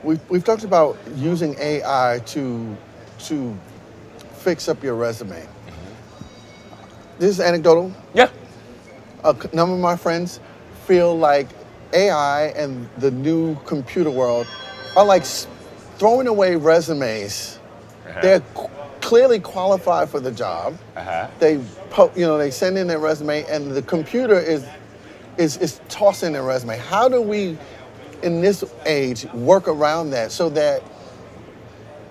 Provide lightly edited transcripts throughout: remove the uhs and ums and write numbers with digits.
we've talked about using AI to fix up your resume. This is anecdotal. Yeah. A number of my friends feel like AI and the new computer world are like throwing away resumes. They're clearly qualified for the job. They they send in their resume, and the computer is tossing their resume. How do we, in this age, work around that so that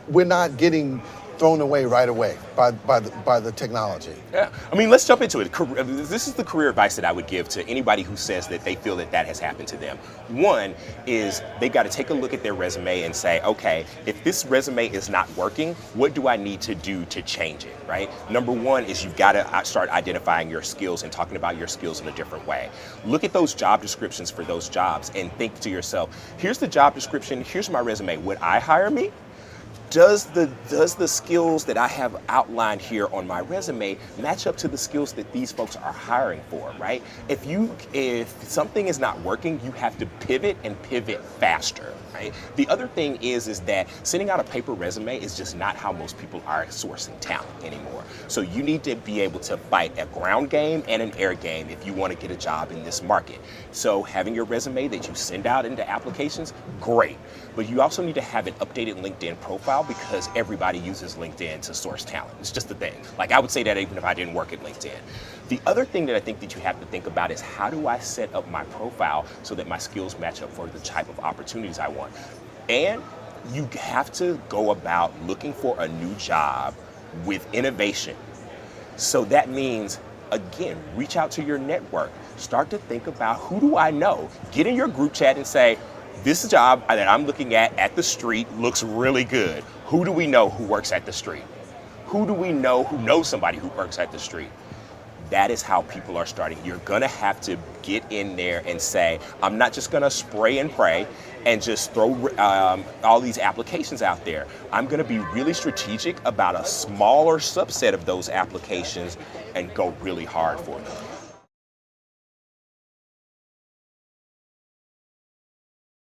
we're not getting thrown away right away by the technology? Yeah, I mean, let's jump into it. This is the career advice that I would give to anybody who says that they feel that that has happened to them. One is they've got to take a look at their resume and say, okay, if this resume is not working, what do I need to do to change it, right? Number one is you've got to start identifying your skills and talking about your skills in a different way. Look at those job descriptions for those jobs and think to yourself, here's the job description, here's my resume. Would I hire me? Does the skills that I have outlined here on my resume match up to the skills that these folks are hiring for, right? If something is not working, you have to pivot and pivot faster, right? The other thing is that sending out a paper resume is just not how most people are sourcing talent anymore. So you need to be able to fight a ground game and an air game if you want to get a job in this market. So having your resume that you send out into applications, great. But you also need to have an updated LinkedIn profile because everybody uses LinkedIn to source talent. It's just the thing. Like, I would say that even if I didn't work at LinkedIn. The other thing that I think that you have to think about is how do I set up my profile so that my skills match up for the type of opportunities I want? And you have to go about looking for a new job with innovation. So that means, again, reach out to your network. Start to think about, who do I know? Get in your group chat and say, this job that I'm looking at TheStreet looks really good. Who do we know who works at TheStreet? Who do we know who knows somebody who works at TheStreet? That is how people are starting. You're gonna have to get in there and say, I'm not just gonna spray and pray and just throw all these applications out there. I'm gonna be really strategic about a smaller subset of those applications and go really hard for them.